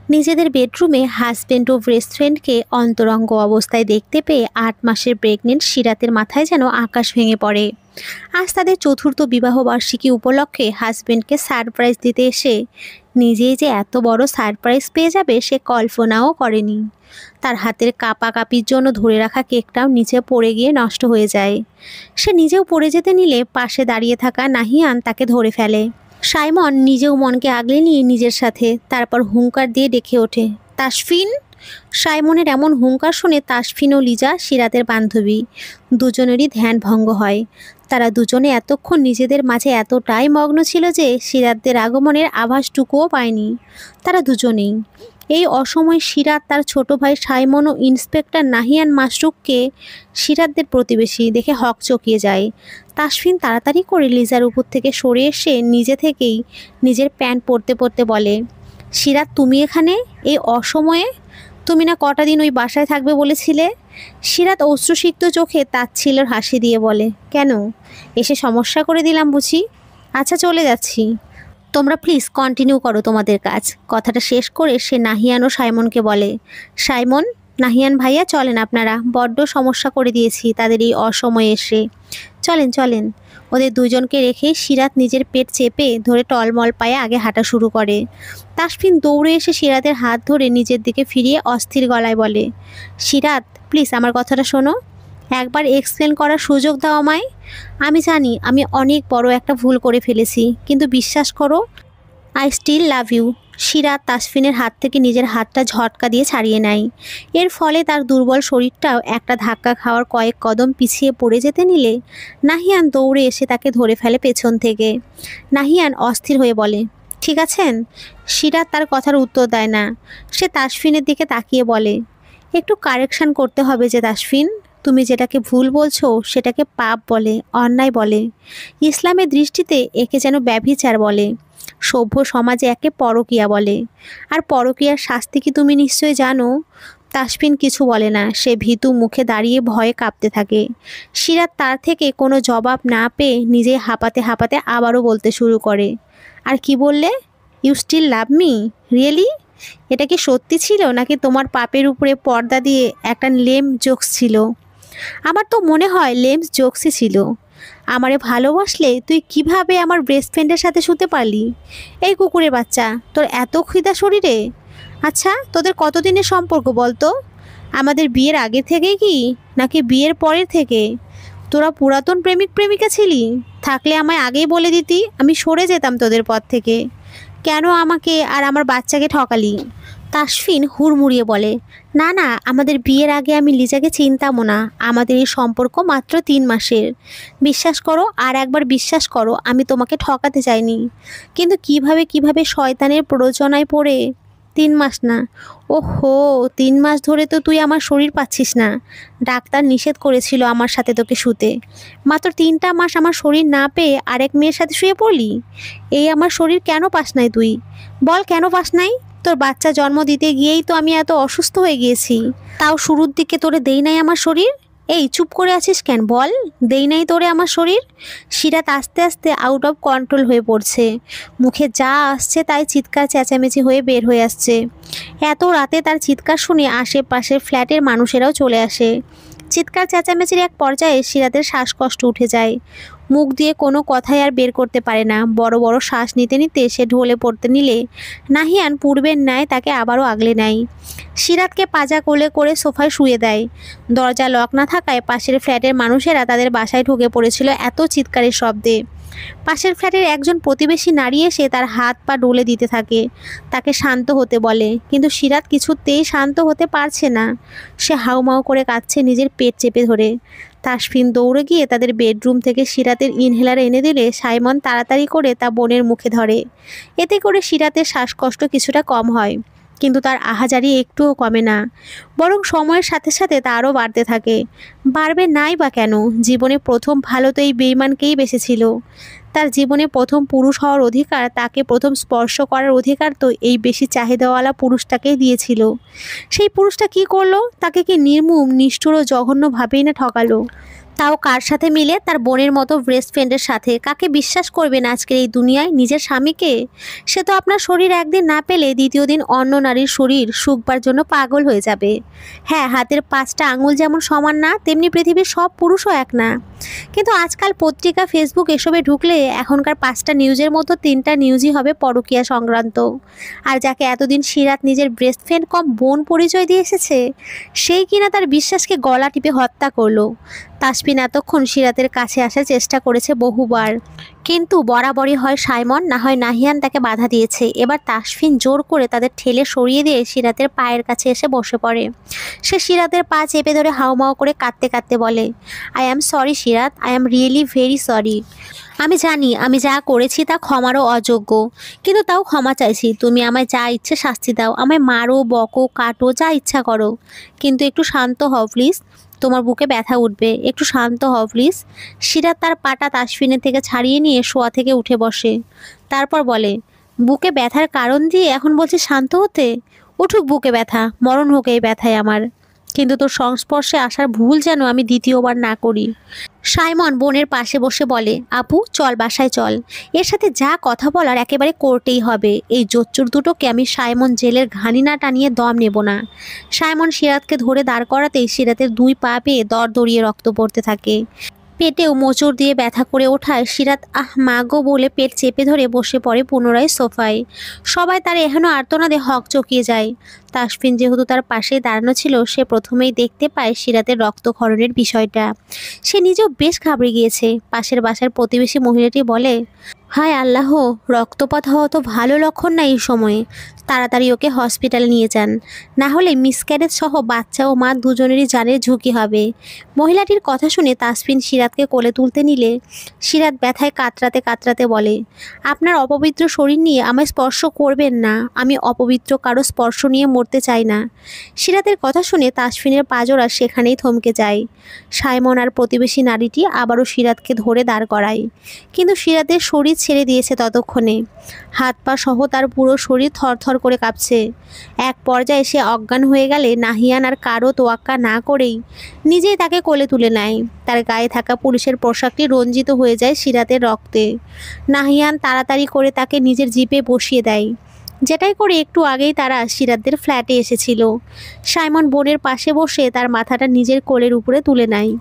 নিজেদের বেডরুমে হাজবেন্ড ও বেস্ট ফ্রেন্ডকে অন্তরঙ্গ অবস্থায় দেখতে পেয়ে ৮ মাসের প্রেগনেন্ট সিরাতের মাথায় যেন আকাশ ভেঙে পড়ে। আজ তাদের চতুর্থ বিবাহবার্ষিকী উপলক্ষে হাজবেন্ডকে সারপ্রাইজ দিতে এসে নিজেই যে এত বড় সারপ্রাইজ পেয়ে যাবে সে কল্পনাও করেনি। তার হাতের কাঁপাকাঁপির জন্য ধরে রাখা কেকটাও নিচে পড়ে গিয়ে নষ্ট হয়ে যায়। সে নিজেও পড়ে যেতে নিলে পাশে দাঁড়িয়ে থাকা নাহিয়ান তাকে ধরে ফেলে। সাইমন নিজেও মনকে আগলে নিয়ে নিজের সাথে তারপর হুঙ্কার দিয়ে ডেকে ওঠে, তাসফিন। সাইমনের এমন হুঙ্কার শুনে তাসফিন ও লিজা, সিরাতের বান্ধবী, দুজনেরই ধ্যান ভঙ্গ হয়। তারা দুজনে এতক্ষণ নিজেদের মাঝে এতটাই মগ্ন ছিল যে সিরাতদের আগমনের আভাসটুকুও পায়নি। তারা দুজনেই এই অসময়ে সিরাত তার ছোট ভাই সাইমন ও ইন্সপেক্টর নাহিয়ান মাসরুককে, সিরাতদের প্রতিবেশী, দেখে হকচকিয়ে যায়। তাসফিন তাড়াতাড়ি করে লিজার উপর থেকে সরে এসে নিজে থেকেই নিজের প্যান্ট পরতে পরতে বলে, সিরাত তুমি এখানে এই অসময়ে? তুমি না কটা দিন ওই বাসায় থাকবে বলেছিলে? সিরাত অশ্রুসিক্ত চোখে তাচ্ছিল্যের হাসি দিয়ে বলে, কেন, এসে সমস্যা করে দিলাম বুঝি? আচ্ছা চলে যাচ্ছি, তোমরা প্লিজ কন্টিনিউ করো তোমাদের কাজ। কথাটা শেষ করে সে নাহিয়ান ও সাইমনকে বলে, সাইমন, নাহিয়ান ভাইয়া চলেন, আপনারা বড্ড সমস্যা করে দিয়েছি তাদের এই অসময়ে এসে। চলেন চলেন। ওদের দুজনকে রেখে সিরাত নিজের পেট চেপে ধরে টলমল পায়ে আগে হাঁটা শুরু করে। তাসফিন দৌড়ে এসে সিরাতের হাত ধরে নিজের দিকে ফিরিয়ে অস্থির গলায় বলে, সিরাত প্লিজ আমার কথাটা শোনো, একবার এক্সপ্লেন করার সুযোগ দাও আমায়। আমি জানি আমি অনেক বড় একটা ভুল করে ফেলেছি, কিন্তু বিশ্বাস করো, আই স্টিল লাভ ইউ। সিরাত তাসফিনের হাত থেকে নিজের হাতটা ঝটকা দিয়ে ছাড়িয়ে নেয়। এর ফলে তার দুর্বল শরীরটাও একটা ধাক্কা খাওয়ার কয়েক কদম পিছিয়ে পড়ে যেতে নিলে নাহিয়ান দৌড়ে এসে তাকে ধরে ফেলে পেছন থেকে। নাহিয়ান অস্থির হয়ে বলে, ঠিক আছেন? সিরাত তার কথার উত্তর দেয় না। সে তাসফিনের দিকে তাকিয়ে বলে, একটু কারেকশন করতে হবে যে তাসফিন, তুমি যেটাকে ভুল বলছো সেটাকে পাপ বলে, অন্যায় বলে। ইসলামের দৃষ্টিতে একে যেন ব্যভিচার বলে। সভ্য সমাজে একে পরকীয়া বলে। আর পরকীয়ার শাস্তি কি তুমি নিশ্চয়ই জানো? তাসফিন কিছু বলে না। সে ভীতু মুখে দাঁড়িয়ে ভয়ে কাঁপতে থাকে। সিরাত তার থেকে কোনো জবাব না পেয়ে নিজে হাঁপাতে হাঁপাতে আবারও বলতে শুরু করে, আর কি বললে? You still love me? Really? এটা কি সত্যি ছিল নাকি তোমার পাপের উপরে পর্দা দিয়ে একটা লেম জোকস ছিল? আমার তো মনে হয় লেমস জোকসই ছিল। আমারে ভালোবাসলে তুই কিভাবে আমার বেস্ট ফ্রেন্ডের সাথে শুতে পারলি? এই কুকুরের বাচ্চা, তোর এত খিদা শরীরে? আচ্ছা তোদের কতদিনের সম্পর্ক বলতো? আমাদের বিয়ের আগে থেকে কি নাকি বিয়ের পরের থেকে? তোরা পুরাতন প্রেমিক প্রেমিকা ছিলি? থাকলে আমায় আগেই বলে দিতি, আমি সরে যেতাম তোদের পথ থেকে। কেন আমাকে আর আমার বাচ্চাকে ঠকালি? তাসফিন হুড়মুড়িয়ে বলে, না না, আমাদের বিয়ের আগে আমি লিজাকে চিনতামও না। আমাদের এই সম্পর্ক মাত্র ৩ মাসের। বিশ্বাস করো, আর একবার বিশ্বাস করো, আমি তোমাকে ঠকাতে চাইনি। কিন্তু কিভাবে শয়তানের প্ররোচনায় পড়ে। ৩ মাস না, ওহো, ৩ মাস ধরে তো তুই আমার শরীর পাচ্ছিস না। ডাক্তার নিষেধ করেছিল আমার সাথে তোকে শুতে। মাত্র ৩টা মাস আমার শরীর না পেয়ে আরেক মেয়ের সাথে শুয়ে পড়লি। এই আমার শরীর কেন পাস নাই তুই? বল কেন পাস নাই? তোর বাচ্চা জন্ম দিতে গিয়েই তো আমি এত অসুস্থ হয়ে গিয়েছি। তাও শুরুর দিকে তোরে দেই নাই আমার শরীর? এই চুপ করে আছিস কেন, বল, দেই নাই তোরে আমার শরীর? সিরাত আস্তে আস্তে আউট অফ কন্ট্রোল হয়ে পড়ছে। মুখে যা আসছে তাই চিৎকার চেঁচামেচি হয়ে বের হয়ে আসছে। এত রাতে তার চিৎকার শুনে আশেপাশের ফ্ল্যাটের মানুষেরাও চলে আসে। চিৎকার চেঁচামেচির এক পর্যায়ে সিরাতের শ্বাসকষ্ট উঠে যায়। মুখ দিয়ে কোনো কথাই আর বের করতে পারে না। বড় বড় শ্বাস নিতে নিতে সে ঢলে পড়তে নিলে নাহিয়ান পূর্বের ন্যায় তাকে আবারও আগলে নেয়। সিরাতকে পাজা কোলে করে সোফায় শুয়ে দেয়। দরজা লক না থাকায় পাশের ফ্ল্যাটের মানুষেরা তাদের বাসায় ঢুকে পড়েছিল এত চিৎকারের শব্দে। পাশের ফ্ল্যাটের একজন প্রতিবেশী নারী এসে তার হাত পা ডলে দিতে থাকে, তাকে শান্ত হতে বলে, কিন্তু সিরাত কিছুতেই শান্ত হতে পারছে না। সে হাউমাউ করে কাঁদছে নিজের পেট চেপে ধরে। তাসফিন দৌড়ে গিয়ে তাদের বেডরুম থেকে সিরাতের ইনহেলার এনে দিলে সাইমন তাড়াতাড়ি করে তা বোনের মুখে ধরে। এতে করে সিরাতের শ্বাসকষ্ট কিছুটা কম হয়, কিন্তু তার আহাজারি একটুও কমে না, বরং সময়ের সাথে সাথে তা আরও বাড়তে থাকে। বাড়বে নাই বা কেন? জীবনে প্রথম ভালো তো এই বেঈমানকেই বেঁচেছিল। তার জীবনে প্রথম পুরুষ হওয়ার অধিকার, তাকে প্রথম স্পর্শ করার অধিকার তো এই বেশি চাহিদাওয়ালা পুরুষটাকেই দিয়েছিল। সেই পুরুষটা কি করলো? তাকে কি নির্মম, নিষ্ঠুর ও জঘন্যভাবেই না ঠকালো। তাও কার সাথে মিলে? তার বোনের মতো বেস্ট ফ্রেন্ডের সাথে। কাকে বিশ্বাস করবেন আজকের এই দুনিয়ায়? নিজের স্বামীকে? সে তো আপনার শরীর একদিন না পেলে দ্বিতীয় দিন অন্য নারীর শরীর শুকবার জন্য পাগল হয়ে যাবে। হ্যাঁ, হাতের 5টা আঙুল যেমন সমান না, তেমনি পৃথিবীর সব পুরুষও এক না। কিন্তু আজকাল পত্রিকা, ফেসবুক এসবে ঢুকলে এখনকার 5টা নিউজের মতো 3টা নিউজই হবে পরকীয়া সংক্রান্ত। আর যাকে এতদিন সিরাত নিজের বেস্ট ফ্রেন্ড কম বোন পরিচয় দিয়ে এসেছে, সেই কিনা তার বিশ্বাসকে গলা টিপে হত্যা করলো। তাসফিন এতক্ষণ সিরাতের কাছে আসার চেষ্টা করেছে বহুবার, কিন্তু বরাবরই হয় সাইমন না হয় নাহিয়ান তাকে বাধা দিয়েছে। এবার তাসফিন জোর করে তাদের ঠেলে সরিয়ে দিয়ে সিরাতের পায়ের কাছে এসে বসে পড়ে। সে সিরাতের পা চেপে ধরে হাউমাউ করে কাঁদতে কাঁদতে বলে, I am sorry Sirat, I am really very sorry. আমি জানি আমি যা করেছি তা ক্ষমারও অযোগ্য, কিন্তু তাও ক্ষমা চাইছি। তুমি আমায় যা ইচ্ছে শাস্তি দাও, আমায় মারো, বকো, কাটো, যা ইচ্ছা করো, কিন্তু একটু শান্ত হও প্লিজ। তোমার বুকে ব্যথা উঠবে, একটু শান্ত হও প্লিজ। সিরাত তার পাটা তাসফিনের থেকে ছাড়িয়ে নিয়ে শোয়া থেকে উঠে বসে। তারপর বলে, বুকে ব্যথার কারণ দিয়ে এখন বলছি শান্ত হতে? উঠুক বুকে ব্যথা, মরণ হোক এই ব্যথায় আমার, কিন্তু তোর সংস্পর্শে আসার ভুল যেন আমি দ্বিতীয়বার না করি। সাইমন বোনের পাশে বসে বলে, আপু চল বাসায় চল, এর সাথে যা কথা বলার একেবারে কোর্টেই হবে। এই জোচ্চুর দুটোকে আমি সাইমন জেলের ঘানি না টানিয়ে দম নেব না। সাইমন সিরাতকে ধরে দাঁড় করাতেই সিরাতের 2 পা পেয়ে দরদরিয়ে রক্ত পড়তে থাকে। পেটেও মোচড় দিয়ে ব্যথা করে ওঠায় সিরাত আহ মা গো বলে পেট চেপে ধরে বসে পড়ে পুনরায় সোফায়। সবাই তার এহেন আর্তনাদে হক চকিয়ে যায়। তাসফিন যেহেতু তার পাশেই দাঁড়ানো ছিল, সে প্রথমেই দেখতে পায় সিরাতের রক্তক্ষরণের বিষয়টা। সে নিজেও বেশ ঘাবড়ে গিয়েছে। পাশের বাসার প্রতিবেশী মহিলাটি বলে, হায় আল্লাহ, রক্তপাত হওয়া তো ভালো লক্ষণ না এই সময়ে। তাড়াতাড়ি ওকে হসপিটালে নিয়ে যান, না হলে মিসক্যারেজ সহ বাচ্চা ও মা দুজনেরই জানের ঝুঁকি হবে। মহিলাটির কথা শুনে তাসফিন সিরাতকে কোলে তুলতে নিলে সিরাত ব্যথায় কাতরাতে কাতরাতে বলে, আপনার অপবিত্র শরীর নিয়ে আমায় স্পর্শ করবেন না, আমি অপবিত্র কারো স্পর্শ নিয়ে মরতে চাই না। সিরাতের কথা শুনে তাসফিনের পাজোড়া সেখানেই থমকে যায়। সাইমন আর প্রতিবেশী নারীটি আবারও সিরাতকে ধরে দাঁড় করায়, কিন্তু সিরাতের শরীর ছেড়ে দিয়েছে ততক্ষণে। হাত পা সহ তার পুরো শরীর থরথর করে কাঁপছে। এক পর্যায়ে সে অজ্ঞান হয়ে গেলে নাহিয়ান আর কারো তোয়াক্কা না করেই নিজেই তাকে কোলে তুলে নেয়। তার গায়ে থাকা পুলিশের পোশাকটি রঞ্জিত হয়ে যায় সিরাতের রক্তে। নাহিয়ান তাড়াতাড়ি করে তাকে নিজের জিপে বসিয়ে দেয়, যেটাই করে একটু আগেই তারা সিরাতদের ফ্ল্যাটে এসেছিল। সাইমন বোনের পাশে বসে তার মাথাটা নিজের কোলের উপরে তুলে নেয়।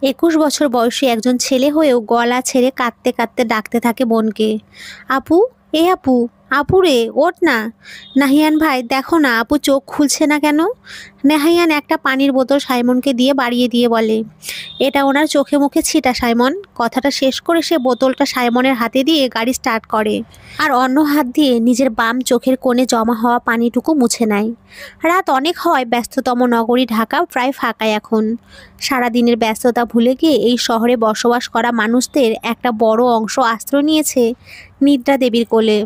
21 বছর বয়সী একজন ছেলে হয়েও গলা ছেড়ে কাঁদতে কাঁদতে ডাকতে থাকে বোনকে, আপু, এ আপু, আপু রে ওঠ না। নাহিয়ান ভাই দেখো না আপু চোখ খুলছে না কেন? নাহিয়ান একটা পানির বোতল সাইমনকে দিয়ে বাড়িয়ে দিয়ে বলে, এটা ওনার চোখে মুখে ছিটা সাইমন। কথাটা শেষ করে সে বোতলটা সাইমনের হাতে দিয়ে গাড়ি স্টার্ট করে, আর অন্য হাত দিয়ে নিজের বাম চোখের কোণে জমা হওয়া পানিটুকু মুছে নেয়। রাত অনেক হওয়ায় ব্যস্ততম নগরী ঢাকা প্রায় ফাঁকাই এখন। সারাদিনের ব্যস্ততা ভুলে গিয়ে এই শহরে বসবাস করা মানুষদের একটা বড় অংশ আশ্রয় নিয়েছে নিদ্রা দেবীর কোলে।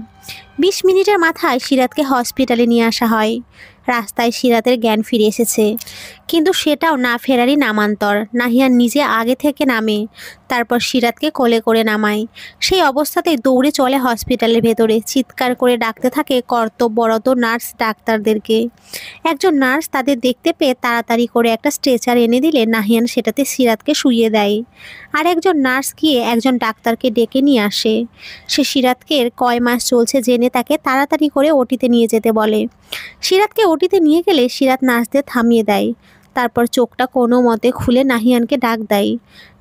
20 মিনিটের মাথায় সিরাতকে হসপিটালে নিয়ে আসা হয়। রাস্তায় সিরাতের জ্ঞান ফিরে এসেছে, কিন্তু সেটাও না ফেরারই নামান্তর। নাহিয়ান নিজে আগে থেকে নামে, তারপর সিরাতকে কোলে করে নামায়। সেই অবস্থাতেই দৌড়ে চলে হসপিটালের ভেতরে, চিৎকার করে ডাকতে থাকে কর্তব্যরত নার্স ডাক্তারদেরকে। একজন নার্স তাদের দেখতে পেয়ে তাড়াতাড়ি করে একটা স্ট্রেচার এনে দিলে নাহিয়ান সেটাতে সিরাতকে শুইয়ে দেয়। আর একজন নার্স গিয়ে একজন ডাক্তারকে ডেকে নিয়ে আসে। সে সিরাতকে কয় মাস চলছে জেনে তাকে তাড়াতাড়ি করে ওটিতে নিয়ে যেতে বলে। সিরাতকে ওটিতে নিয়ে গেলে সিরাত নার্সদের থামিয়ে দেয়। তারপর চোখটা কোনো মতে খুলে নাহিয়ানকে ডাক দেয়।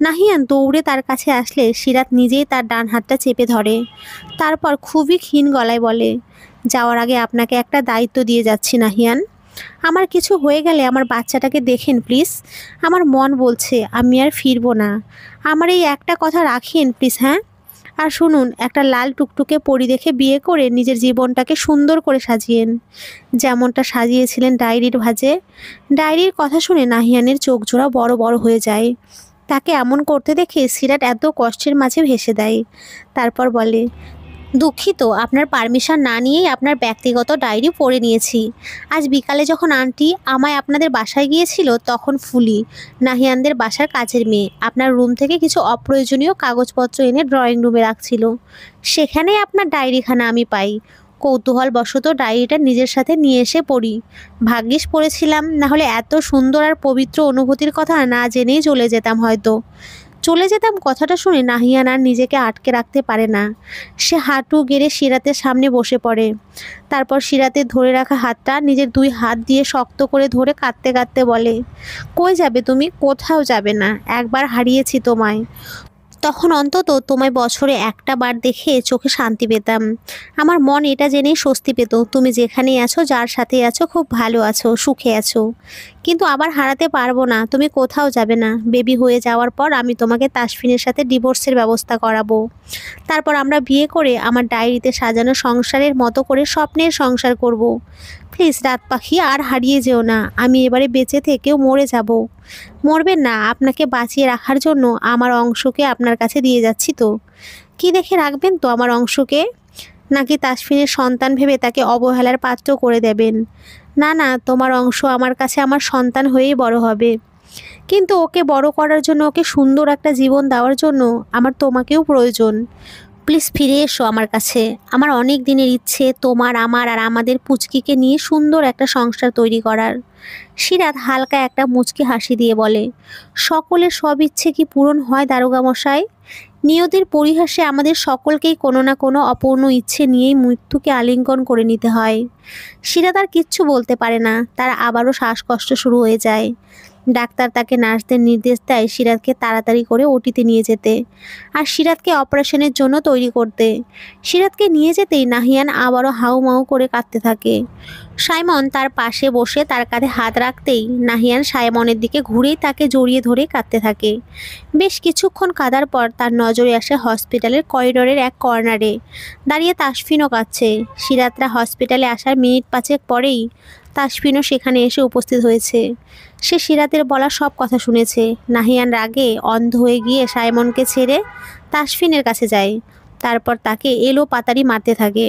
নাহিয়ান দৌড়ে তার কাছে আসলে সিরাত নিজেই তার ডান হাতটা চেপে ধরে। তারপর খুবই ক্ষীণ গলায় বলে, যাওয়ার আগে আপনাকে একটা দায়িত্ব দিয়ে যাচ্ছি নাহিয়ান। আমার কিছু হয়ে গেলে আমার বাচ্চাটাকে দেখেন প্লিজ। আমার মন বলছে আমি আর ফিরবো না। আমার এই একটা কথা রাখেন প্লিজ, হ্যাঁ? আর শুনুন, একটা লাল টুকটুকে পরী দেখে বিয়ে করে নিজের জীবনটাকে সুন্দর করে সাজিয়েন, যেমনটা সাজিয়েছিলেন ডায়েরির ভাঁজে। ডায়েরির কথা শুনে নাহিয়ানের চোখ জোড়া বড় বড় হয়ে যায়। তাকে এমন করতে দেখে সিরাত এত কষ্টের মাঝে ভেসে দেয়। তারপর বলে, দুঃখিত, আপনার পারমিশন না নিয়েই আপনার ব্যক্তিগত ডায়েরি পড়ে নিয়েছি। আজ বিকালে যখন আন্টি আমায় আপনাদের বাসায় গিয়েছিল, তখন ফুলি, নাহিয়ানদের বাসার কাজের মেয়ে, আপনার রুম থেকে কিছু অপ্রয়োজনীয় কাগজপত্র এনে ড্রয়িং রুমে রাখছিল। সেখানেই আপনার ডায়েরিখানা আমি পাই। কৌতূহলবশত ডায়েরিটা নিজের সাথে নিয়ে এসে পড়ি। ভাগ্যিস পড়েছিলাম, না হলে এত সুন্দর আর পবিত্র অনুভূতির কথা না জেনেই চলে যেতাম হয়তো। চলে যেতাম কথাটা শুনে নাহিয়ান আর নিজেকে আটকে রাখতে পারে না। সে হাঁটু গেড়ে সিরাতের সামনে বসে পড়ে। তারপর সিরাতের ধরে রাখা হাতটা নিজের 2 হাত দিয়ে শক্ত করে ধরে কাঁদতে কাঁদতে বলে, কই যাবে তুমি? কোথাও যাবে না। একবার হারিয়েছি তোমায়, তখন অন্তত তোমায় বছরে একটা বার দেখে চোখে শান্তি পেতাম। আমার মন এটা জেনেই স্বস্তি পেত তুমি যেখানেই আছো, যার সাথে আছো, খুব ভালো আছো, সুখে আছো। কিন্তু আবার হারাতে পারবো না। তুমি কোথাও যাবে না। বেবি হয়ে যাওয়ার পর আমি তোমাকে তাসফিনের সাথে ডিভোর্সের ব্যবস্থা করাবো। তারপর আমরা বিয়ে করে আমার ডায়েরিতে সাজানো সংসারের মতো করে স্বপ্নের সংসার করব। প্লিজ রাত পাখি, আর হারিয়ে যেও না। আমি এবারে বেঁচে থেকেও মরে যাব। মরবেন না, আপনাকে বাঁচিয়ে রাখার জন্য আমার অংশকে আপনার কাছে দিয়ে যাচ্ছি তো। কি দেখে রাখবেন তো আমার অংশকে? নাকি তাসফিনের সন্তান ভেবে তাকে অবহেলার পাত্র করে দেবেন? না না, তোমার অংশ আমার কাছে আমার সন্তান হয়েই বড় হবে। কিন্তু ওকে বড় করার জন্য, ওকে সুন্দর একটা জীবন দেওয়ার জন্য আমার তোমাকেও প্রয়োজন। প্লিজ ফিরে এসো আমার কাছে। আমার অনেক দিনের ইচ্ছে তোমার, আমার আর আমাদের পুচকিকে নিয়ে সুন্দর একটা সংসার তৈরি করার। সিরাত হালকা একটা মুচকি হাসি দিয়ে বলে, সকলের সব ইচ্ছে কি পূরণ হয় দারোগা মশাই? নিয়তির পরিহাসে আমাদের সকলকেই কোনো না কোনো অপূর্ণ ইচ্ছে নিয়েই মৃত্যুকে আলিঙ্গন করে নিতে হয়। সিরাত আর কিচ্ছু বলতে পারে না। তার আবারও শ্বাসকষ্ট শুরু হয়ে যায়। ডাক্তার তাকে নার্সদের নির্দেশ দেয় সিরাতকে তাড়াতাড়ি করে ওটিতে নিয়ে যেতে, আর সিরাতকে অপারেশনের জন্য তৈরি করতে। সিরাতকে নিয়ে যেতেই নাহিয়ান আবারও হাউমাউ করে কাঁদতে থাকে। সাইমন তার পাশে বসে তার কাঁধে হাত রাখতেই নাহিয়ান সাইমনের দিকে ঘুরেই তাকে জড়িয়ে ধরে কাঁদতে থাকে। বেশ কিছুক্ষণ কাঁদার পর তার নজরে আসে হসপিটালের করিডোরের এক কর্নারে দাঁড়িয়ে তাসফিনও কাঁদছে। সিরাতরা হসপিটালে আসার মিনিট 5 পরেই তাসফিনও সেখানে এসে উপস্থিত হয়েছে। সে সিরাতের বলা সব কথা শুনেছে। নাহিয়ান রাগে অন্ধ হয়ে গিয়ে সাইমনকে ছেড়ে তাসফিনের কাছে যায়। তারপর তাকে এলো পাতারি মারতে থাকে।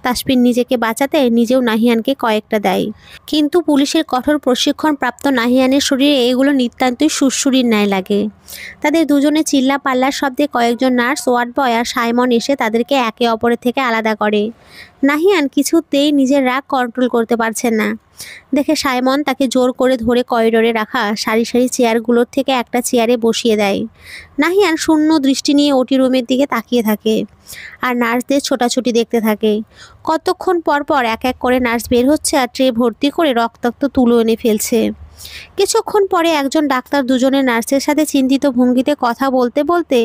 তাসফিন নিজেকে বাঁচাতে নিজেও নাহিয়ানকে কয়েকটা দেয়। কিন্তু পুলিশের কঠোর প্রশিক্ষণপ্রাপ্ত নাহিয়ানের শরীরে এগুলো নিতান্তই সুড়সুড়ির ন্যায় লাগে। তাদের দুজনে চিল্লা পাল্লার শব্দে কয়েকজন নার্স, ওয়ার্ড বয় আর সাইমন এসে তাদেরকে একে অপরের থেকে আলাদা করে। নাহিয়ান কিছুতেই নিজের রাগ কন্ট্রোল করতে পারছেন না দেখে সাইমন তাকে জোর করে ধরে করিডোরে রাখা সারি সারি চেয়ারগুলোর থেকে একটা চেয়ারে বসিয়ে দেয়। নাহিয়ান শূন্য দৃষ্টি নিয়ে ওটি রুমের দিকে তাকিয়ে থাকে আর নার্সদের ছোটাছুটি দেখতে থাকে। কতক্ষণ পর পর এক এক করে নার্স বের হচ্ছে আর ট্রে ভর্তি করে রক্তাক্ত তুলো এনে ফেলছে। কিছুক্ষণ পরে একজন ডাক্তার দুজনের নার্সের সাথে চিন্তিত ভঙ্গিতে কথা বলতে বলতে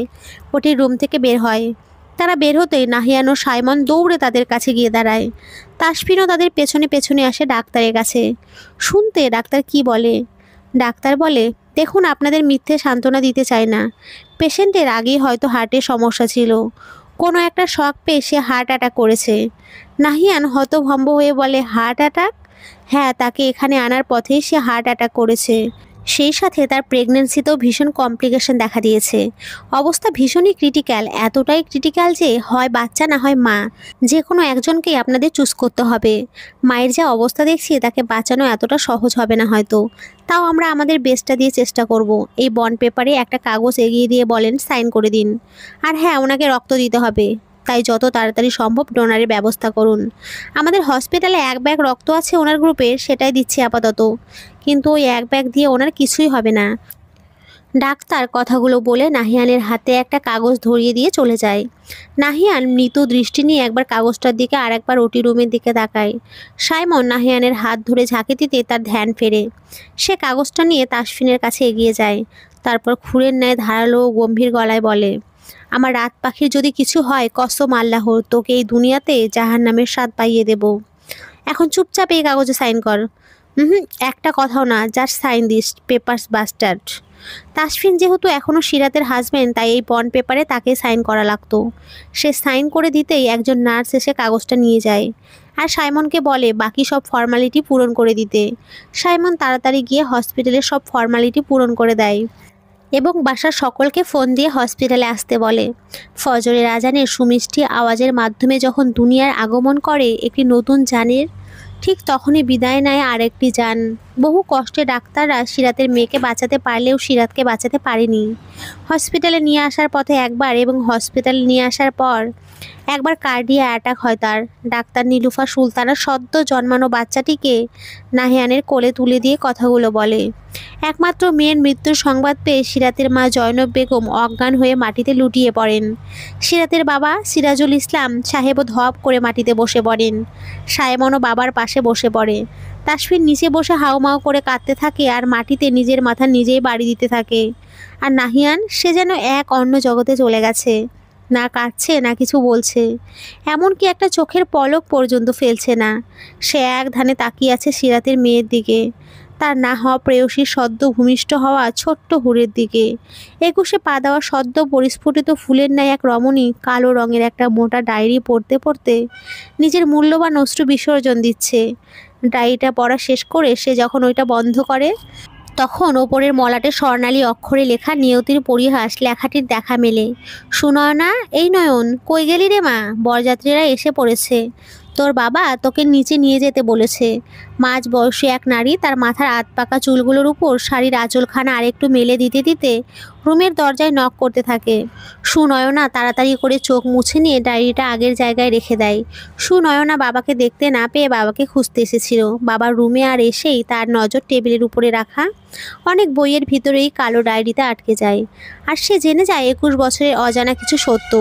ওটির রুম থেকে বের হয়। তারা বের হতেই নাহিয়ান ও সাইমন দৌড়ে তাদের কাছে গিয়ে দাঁড়ায়। তাসফিনও তাদের পেছনে পেছনে আসে ডাক্তারের কাছে। শুনতে ডাক্তার কি বলে? ডাক্তার বলে, দেখুন, আপনাদের মিথ্যে সান্ত্বনা দিতে চাই না। পেশেন্টের আগেই হয়তো হার্টের সমস্যা ছিল। কোনো একটা শক পেয়ে সে হার্ট অ্যাটাক করেছে। নাহিয়ান হতভম্ব হয়ে বলে, হার্ট অ্যাটাক? হ্যাঁ, তাকে এখানে আনার পথেই সে হার্ট অ্যাটাক করেছে। সেই সাথে তার প্রেগন্যান্সিতেও ভীষণ কমপ্লিকেশন দেখা দিয়েছে। অবস্থা ভীষণই ক্রিটিক্যাল, এতটাই ক্রিটিক্যাল যে হয় বাচ্চা না হয় মা, যে কোনো একজনকেই আপনাদের চুজ করতে হবে। মায়ের যা অবস্থা দেখছি তাকে বাঁচানো এতটা সহজ হবে না হয়তো। তাও আমরা আমাদের বেস্টটা দিয়ে চেষ্টা করব। এই বন্ড পেপারে একটা কাগজ এগিয়ে দিয়ে বলেন, সাইন করে দিন। আর হ্যাঁ, ওনাকে রক্ত দিতে হবে, তাই যত তাড়াতাড়ি সম্ভব ডোনারের ব্যবস্থা করুন। আমাদের হসপিটালে 1 ব্যাগ রক্ত আছে ওনার গ্রুপের, সেটাই দিচ্ছি আপাতত। কিন্তু ওই 1 ব্যাগ দিয়ে ওনার কিছুই হবে না। ডাক্তার কথাগুলো বলে নাহিয়ানের হাতে একটা কাগজ ধরিয়ে দিয়ে চলে যায়। নাহিয়ান মৃত দৃষ্টি নিয়ে একবার কাগজটার দিকে আর একবার ওটি রুমের দিকে তাকায়। সাইমন নাহিয়ানের হাত ধরে ঝাঁকে দিতে তার ধ্যান ফেরে। সে কাগজটা নিয়ে তাসফিনের কাছে এগিয়ে যায়। তারপর খুরের ন্যায় ধারালো ও গম্ভীর গলায় বলে, আমার রাত পাখির যদি কিছু হয়, কসম আল্লাহর, তোকে এই দুনিয়াতে জাহান্নামের স্বাদ পাইয়ে দেব। এখন চুপচাপ এই কাগজে সাইন কর। একটা কথাও না, just sign this papers bastard. Tasfin যেহেতু এখনও সিরাতের হাজব্যান্ড, তাই এই বন্ড পেপারে তাকে সাইন করা লাগতো। সে সাইন করে দিতেই একজন নার্স এসে কাগজটা নিয়ে যায় আর সাইমনকে বলে বাকি সব ফর্মালিটি পূরণ করে দিতে। সাইমন তাড়াতাড়ি গিয়ে হসপিটালের সব ফর্মালিটি পূরণ করে দেয় এবং বাসার সকলকে ফোন দিয়ে হসপিটালে আসতে বলে। ফজরের আজানের সুমিষ্টি আওয়াজের মাধ্যমে যখন দুনিয়ার আগমন করে একটি নতুন জানের, ঠিক তখনই বিদায় নেয় আরেকটি জান। বহু কষ্টে ডাক্তাররা সিরাতের মেয়েকে বাঁচাতে পারলেও সিরাতকে বাঁচাতে পারেনি। হসপিটালে নিয়ে আসার পথে একবার এবং হসপিটালে নিয়ে আসার পর একবার কার্ডিয়া অ্যাটাক হয় তার। ডাক্তার নীলুফা সুলতানা সদ্য জন্মানো বাচ্চাটিকে নাহিয়ানের কোলে তুলে দিয়ে কথাগুলো বলে। একমাত্র মেয়ের মৃত্যুর সংবাদ পেয়ে সিরাতের মা জয়নব বেগম অজ্ঞান হয়ে মাটিতে লুটিয়ে পড়েন। সিরাতের বাবা সিরাজুল ইসলাম সাহেবও ধপ করে মাটিতে বসে পড়েন। সায়েমনও বাবার পাশে বসে পড়ে। তাসফির নিচে বসে হাউমাউ করে কাঁদতে থাকে আর মাটিতে নিজের মাথা নিজেই বাড়ি দিতে থাকে। আর নাহিয়ান, সে যেন এক অন্য জগতে চলে গেছে। না কাঁদছে না কিছু বলছে, এমনকি একটা চোখের পলক পর্যন্ত ফেলছে না। সে এক ধ্যানে তাকিয়ে আছে সিরাতের মেয়ের দিকে, তার না হওয়া প্রেয়সীর সদ্য ভূমিষ্ঠ হওয়া ছোট্ট হুরের দিকে। একুশে পা দেওয়া সদ্য পরিস্ফুটিত ফুলের ন্যায় এক রমণী কালো রঙের একটা মোটা ডায়েরি পড়তে পড়তে নিজের মূল্যবান অশ্রু বিসর্জন দিচ্ছে। ডায়েরিটা পড়া শেষ করে সে যখন ওইটা বন্ধ করে, তখন ওপরের মলাটে স্বর্ণালী অক্ষরে লেখা নিয়তির পরিহাস লেখাটির দেখা মেলে। সুনয়না, এই নয়ন, কই গেলি রে মা? বরযাত্রীরা এসে পড়েছে, তোর বাবা তোকে নিচে নিয়ে যেতে বলেছে। মাঝ বয়সী এক নারী তার মাথার আধপাকা চুলগুলোর উপর শাড়ির আঁচলখানা আরেকটু মেলে দিতে দিতে রুমের দরজায় নক করতে থাকে। সুনয়না তাড়াতাড়ি করে চোখ মুছে নিয়ে ডায়েরিটা আগের জায়গায় রেখে দেয়। সুনয়না বাবাকে দেখতে না পেয়ে বাবাকে খুঁজতে এসেছিল। বাবার রুমে আর এসেই তার নজর টেবিলের উপরে রাখা অনেক বইয়ের ভিতরেই কালো ডায়েরিতে আটকে যায়। আর সে জেনে যায় 21 বছরের অজানা কিছু সত্য।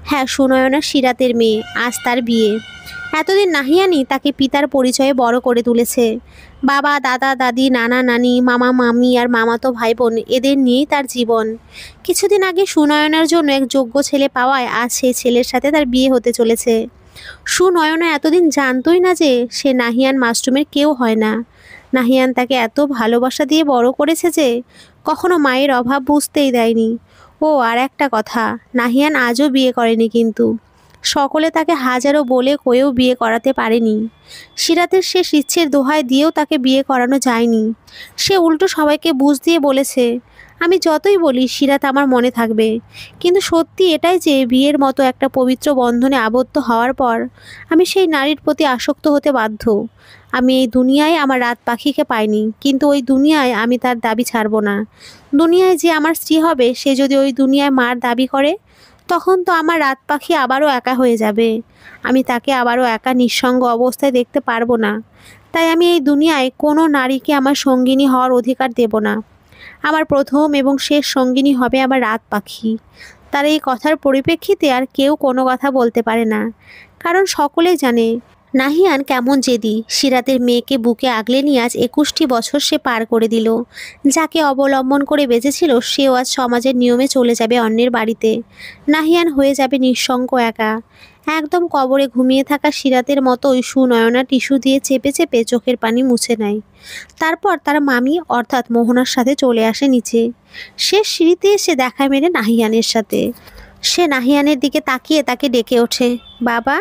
হ্যাঁ, সুনয়না সিরাতের মেয়ে, আজ তার বিয়ে। এতদিন নাহিয়ানি তাকে পিতার পরিচয়ে বড় করে তুলেছে। বাবা, দাদা, দাদি, নানা, নানি, মামা, মামি আর মামাতো ভাই বোন, এদের নিয়েই তার জীবন। কিছুদিন আগে সুনয়নার জন্য এক যোগ্য ছেলে পাওয়ায় আজ সেই ছেলের সাথে তার বিয়ে হতে চলেছে। সুনয়না এতদিন জানতই না যে সে নাহিয়ান মাশরুমের কেউ হয় না। নাহিয়ান তাকে এত ভালোবাসা দিয়ে বড় করেছে যে কখনো মায়ের অভাব বুঝতেই দেয়নি। ও আর একটা কথা, নাহিয়ান আজও বিয়ে করেনি, কিন্তু সকলে তাকে হাজারো বলে কয়েও বিয়ে করাতে পারেনি। সিরাতের শেষ ইচ্ছের দোহাই দিয়েও তাকে বিয়ে করানো যায়নি। সে উল্টো সবাইকে বুঝ দিয়ে বলেছে, আমি যতই বলি সিরাত আমার মনে থাকবে, কিন্তু সত্যি এটাই যে বিয়ের মতো একটা পবিত্র বন্ধনে আবদ্ধ হওয়ার পর আমি সেই নারীর প্রতি আসক্ত হতে বাধ্য। আমি এই দুনিয়ায় আমার রাত পাখিকে পাইনি, কিন্তু ওই দুনিয়ায় আমি তার দাবি ছাড়ব না। দুনিয়ায় যে আমার স্ত্রী হবে সে যদি ওই দুনিয়ায় মার দাবি করে, তখন তো আমার রাত পাখি আবারও একা হয়ে যাবে। আমি তাকে আবারও একা নিঃসঙ্গ অবস্থায় দেখতে পারবো না। তাই আমি এই দুনিয়ায় কোনো নারীকে আমার সঙ্গিনী হওয়ার অধিকার দেব না। আমার প্রথম এবং শেষ সঙ্গিনী হবে আমার রাত পাখি। তার এই কথার পরিপ্রেক্ষিতে আর কেউ কোনো কথা বলতে পারে না, কারণ সকলেই জানে নাহিয়ান কেমন জেদি। সিরাতের মেয়েকে বুকে আগলে নিয়ে আজ 21টি বছর সে পার করে দিল। যাকে অবলম্বন করে বেঁচেছিল সেও আজ সমাজের নিয়মে চলে যাবে অন্যের বাড়িতে। নাহিয়ান হয়ে যাবে নিঃসঙ্গ একা। একদম কবরে ঘুমিয়ে থাকা সিরাতের মতোই সুনয়না টিস্যু দিয়ে চেপে চেপে চোখের পানি মুছে নেয়। তারপর তার মামি অর্থাৎ মোহনার সাথে চলে আসে নিচে। সে সিঁড়িতে এসে দেখা মেলে নাহিয়ানের সাথে। সে নাহিয়ানের দিকে তাকিয়ে তাকে ডেকে ওঠে, বাবা।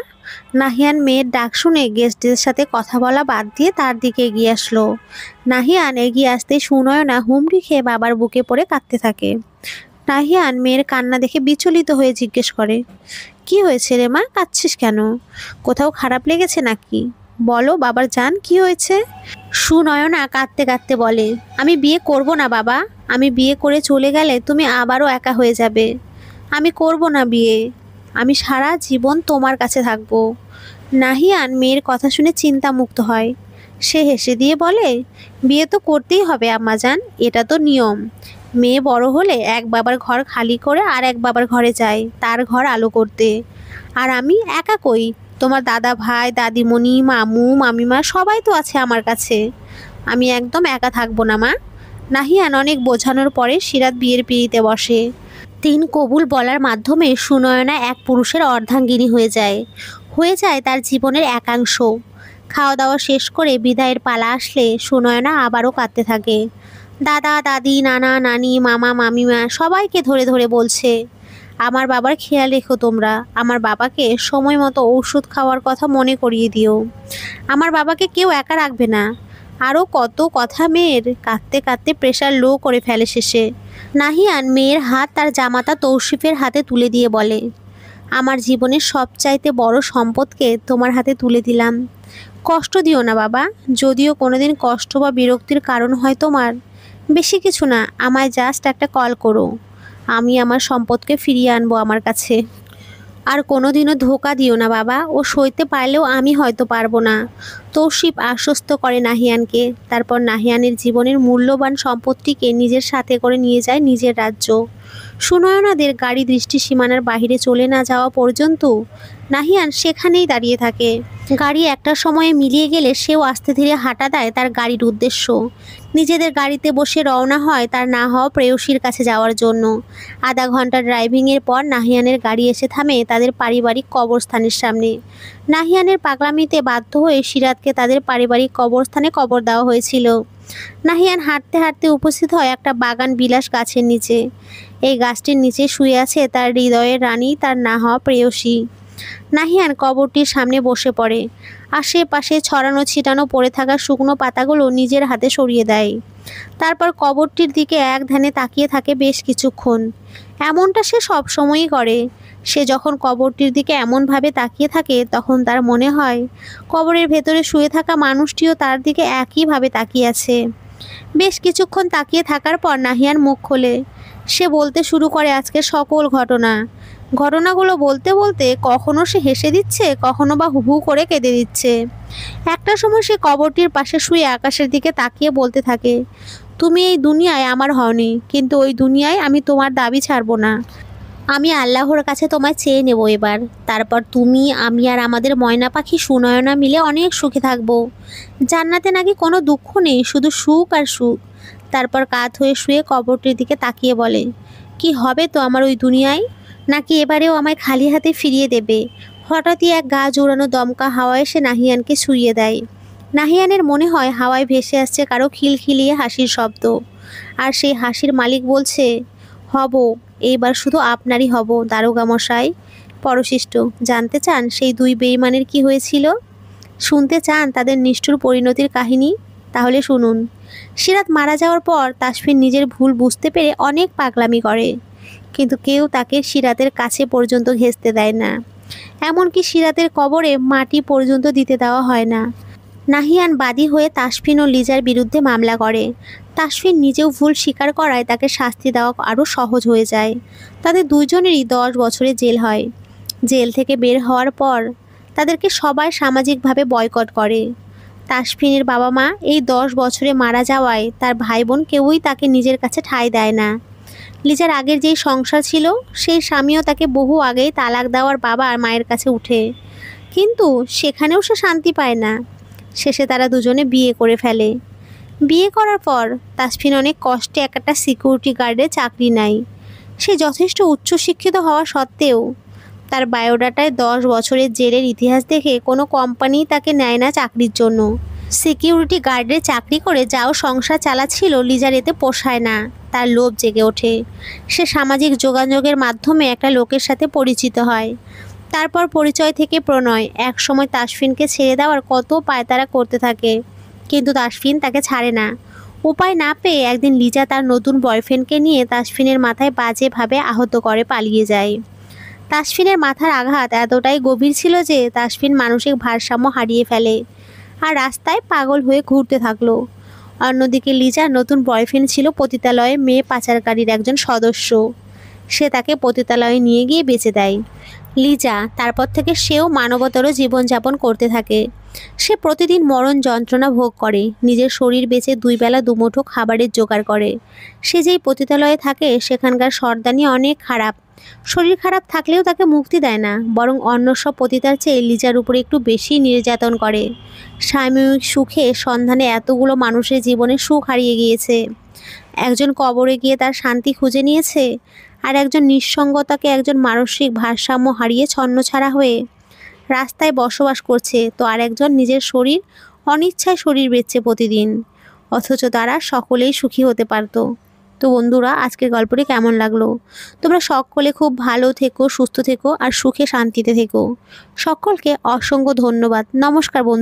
নাহিয়ান মেয়ের ডাক শুনে গেস্টদের সাথে কথা বলা বাদ দিয়ে তার দিকে এগিয়ে আসলো। নাহিয়ান এগিয়ে আসতে সুনয়না হুমড়ি খেয়ে বাবার বুকে পড়ে কাঁদতে থাকে। নাহিয়ান মেয়ের কান্না দেখে বিচলিত হয়ে জিজ্ঞেস করে, কি হয়েছে রে মা, কাঁদছিস কেন? কোথাও খারাপ লেগেছে নাকি? বলো বাবার জান, কি হয়েছে? সুনয়না কাঁদতে কাঁদতে বলে, আমি বিয়ে করব না বাবা। আমি বিয়ে করে চলে গেলে তুমি আবারও একা হয়ে যাবে। আমি করব না বিয়ে। আমি সারা জীবন তোমার কাছে থাকবো। নাহিয়ান মেয়ের কথা শুনে চিন্তামুক্ত হয়। সে হেসে দিয়ে বলে, বিয়ে তো করতেই হবে আম্মাজান, এটা তো নিয়ম। মেয়ে বড় হলে এক বাবার ঘর খালি করে আর এক বাবার ঘরে যায় তার ঘর আলো করতে। আর আমি একা কই? তোমার দাদা ভাই, দাদিমণি, মামু, মামিমা সবাই তো আছে আমার কাছে। আমি একদম একা থাকবো না মা। নাহিয়ান অনেক বোঝানোর পরে সিরাত বিয়ের পিঁড়িতে বসে। 3 কবুল বলার মাধ্যমে সুনয়না এক পুরুষের অর্ধাঙ্গিনী হয়ে যায় তার জীবনের একাংশ। খাওয়া দাওয়া শেষ করে বিদায়ের পালা আসলে সুনয়না আবারও কাঁদতে থাকে। দাদা, দাদি, নানা, নানি, মামা, মামিমা সবাইকে ধরে ধরে বলছে, আমার বাবার খেয়াল রেখো তোমরা। আমার বাবাকে সময় মতো ওষুধ খাওয়ার কথা মনে করিয়ে দিও। আমার বাবাকে কেউ একা রাখবে না। আরও কত কথা মেয়ের। কাঁদতে কাঁদতে প্রেশার লো করে ফেলে শেষে। নাহিয়ান মেয়ের হাত তার জামাতা তৌসিফের হাতে তুলে দিয়ে বলে, আমার জীবনের সবচাইতে বড় সম্পদকে তোমার হাতে তুলে দিলাম। কষ্ট দিও না বাবা। যদিও কোনোদিন কষ্ট বা বিরক্তির কারণ হয় তোমার, বেশি কিছু না, আমায় জাস্ট একটা কল করো। আমি আমার সম্পদকে ফিরিয়ে আনবো আমার কাছে। আর কোনোদিনও ধোকা দিও না বাবা, ও সইতে পারলেও আমি হয়তো পারবো না। তৌসিফ আশ্বস্ত করে নাহিয়ানকে। তারপর নাহিয়ানের জীবনের মূল্যবান সম্পত্তিকে নিজের সাথে করে নিয়ে যায় নিজের রাজ্য। সুনয়নাদের গাড়ি দৃষ্টি সীমানার বাহিরে চলে না যাওয়া পর্যন্ত নাহিয়ান সেখানেই দাঁড়িয়ে থাকে। গাড়ি একটা সময়ে মিলিয়ে গেলে সেও আস্তে ধীরে হাঁটা দেয় তার গাড়ির উদ্দেশ্য। নিজেদের গাড়িতে বসে রওনা হয় তার না হওয়া প্রেয়সীর কাছে যাওয়ার জন্য। আধা ঘন্টা ড্রাইভিংয়ের পর নাহিয়ানের গাড়ি এসে থামে তাদের পারিবারিক কবরস্থানের সামনে। নাহিয়ানের পাগলামিতে বাধ্য হয়ে সিরাতকে তাদের পারিবারিক কবরস্থানে কবর দেওয়া হয়েছিল। নাহিয়ান হাঁটতে হাঁটতে উপস্থিত হয় একটা বাগান বিলাস গাছের নিচে। এই গাছটির নিচে শুয়ে আছে তার হৃদয়ের রানী, তার না হওয়া প্রেয়সী। নাহিয়ান কবরটির সামনে বসে পড়ে। আশেপাশে ছড়ানো ছিটানো পড়ে থাকা শুকনো পাতাগুলো নিজের হাতে সরিয়ে দেয়। তারপর কবরটির দিকে এক ধ্যানে তাকিয়ে থাকে বেশ কিছুক্ষণ। এমনটা সে সবসময়ই করে। সে যখন কবরটির দিকে এমনভাবে তাকিয়ে থাকে তখন তার মনে হয় কবরের ভেতরে শুয়ে থাকা মানুষটিও তার দিকে একইভাবে তাকিয়ে আছে। বেশ কিছুক্ষণ তাকিয়ে থাকার পর নাহিয়ান মুখ খোলে। সে বলতে শুরু করে আজকের সকল ঘটনাগুলো বলতে বলতে কখনো সে হেসে দিচ্ছে, কখনো বা হু হু করে কেঁদে দিচ্ছে। একটা সময় সে কবরটির পাশে শুয়ে আকাশের দিকে তাকিয়ে বলতে থাকে, তুমি এই দুনিয়ায় আমার হওনি, কিন্তু ওই দুনিয়ায় আমি তোমার দাবি ছাড়বো না। আমি আল্লাহর কাছে তোমায় চেয়ে নেব এবার। তারপর তুমি, আমি আর আমাদের ময়না পাখি সুনয়না মিলে অনেক সুখে থাকবো। জান্নাতে নাকি কোনো দুঃখ নেই, শুধু সুখ আর সুখ। তারপর কাত হয়ে শুয়ে কবরটির দিকে তাকিয়ে বলে, কি হবে তো আমার ওই দুনিয়ায়? নাকি এবারেও আমায় খালি হাতে ফিরিয়ে দেবে? হঠাৎই এক গা জোড়ানো দমকা হাওয়া এসে নাহিয়ানকে ছুঁয়ে দেয়। নাহিয়ানের মনে হয় হাওয়ায় ভেসে আসছে কারো খিলখিলিয়ে হাসির শব্দ। আর সেই হাসির মালিক বলছে, হব, এইবার শুধু আপনারই হব দারোগা মশাই। পরশিষ্ট, জানতে চান সেই দুই বেঈমানের কি হয়েছিল? শুনতে চান তাদের নিষ্ঠুর পরিণতির কাহিনী? তাহলে শুনুন। সিরাত মারা যাওয়ার পর তাসফিন নিজের ভুল বুঝতে পেরে অনেক পাগলামি করে, কিন্তু কেউ তাকে সিরাতের কাছে পর্যন্ত ঘেঁষতে দেয় না। এমনকি সিরাতের কবরে মাটি পর্যন্ত দিতে দেওয়া হয় না। নাহিয়ান বাদী হয়ে তাসফিন ও লিজার বিরুদ্ধে মামলা করে। তাসফিন নিজেও ভুল স্বীকার করায় তাকে শাস্তি দেওয়া আরও সহজ হয়ে যায়। তাদের দুজনেরই 10 বছরের জেল হয়। জেল থেকে বের হওয়ার পর তাদেরকে সবাই সামাজিকভাবে বয়কট করে। তাসফিনের বাবা মা এই 10 বছরে মারা যাওয়ায় তার ভাই বোন কেউই তাকে নিজের কাছে ঠাঁই দেয় না। লিজার আগের যেই সংসার ছিল সেই স্বামীও তাকে বহু আগেই তালাক দেওয়ার বাবা আর মায়ের কাছে উঠে, কিন্তু সেখানেও সে শান্তি পায় না। শেষে তারা দুজনে বিয়ে করে ফেলে। বিয়ে করার পর তাসফিন অনেক কষ্টে একটা সিকিউরিটি গার্ডের চাকরি নেয়। সে যথেষ্ট উচ্চশিক্ষিত হওয়া সত্ত্বেও তার বায়োডাটায় 10 বছরের জেলের ইতিহাস দেখে কোনো কোম্পানি তাকে নেয় না চাকরির জন্য। সিকিউরিটি গার্ডের চাকরি করে যাও সংসার চালাচ্ছিল লিজার এতে পোষায় না। তার লোভ জেগে ওঠে। সে সামাজিক যোগাযোগের মাধ্যমে একটা লোকের সাথে পরিচিত হয়। তারপর পরিচয় থেকে প্রণয়। এক সময় তাসফিনকে ছেড়ে দেওয়ার কত পায়তারা করতে থাকে, কিন্তু তাসফিন তাকে ছাড়ে না। উপায় না পেয়ে একদিন লিজা তার নতুন বয়ফ্রেন্ডকে নিয়ে তাসফিনের মাথায় বাজেভাবে আহত করে পালিয়ে যায়। তাসফিনের মাথার আঘাত এতটাই গভীর ছিল যে তাসফিন মানসিক ভারসাম্য হারিয়ে ফেলে আর রাস্তায় পাগল হয়ে ঘুরতে থাকলো। অন্যদিকে লিজার নতুন বয়ফ্রেন্ড ছিল পতিতালয়ে মেয়ে পাচারকারীর একজন সদস্য। সে তাকে পতিতালয়ে নিয়ে গিয়ে বেঁচে দেয়। লিজা তারপর থেকে সেও মানবতর জীবনযাপন করতে থাকে। সে প্রতিদিন মরণ যন্ত্রণা ভোগ করে, নিজের শরীর বেচে 2 বেলা 2 মুঠো খাবারের জোগাড় করে। সে যেই পতিতালয়ে থাকে সেখানকার সর্দানি অনেক খারাপ। শরীর খারাপ থাকলেও তাকে মুক্তি দেয় না, বরং অন্য সব পতিতার চেয়ে লিজার উপরে একটু বেশি নির্যাতন করে। সাময়িক সুখে সন্ধানে এতগুলো মানুষের জীবনে সুখ হারিয়ে গিয়েছে। একজন কবরে গিয়ে তার শান্তি খুঁজে নিয়েছে, আর একজন নিঃসঙ্গতাকে, একজন মানসিক ভারসাম্য হারিয়ে ছন্নছাড়া হয়ে রাস্তায় বসবাস করছে, তো আরেকজন নিজের শরীর অনিচ্ছায় শরীর বেচছে প্রতিদিন, অথচ তারা সকলেই সুখী হতে পারত। তো বন্ধুরা, আজকের গল্পটি কেমন লাগলো? তোমরা সকলে খুব ভালো থেকো, সুস্থ থেকো আর সুখে শান্তিতে থেকো। সকলকে অসংখ্য ধন্যবাদ। নমস্কার বন্ধু।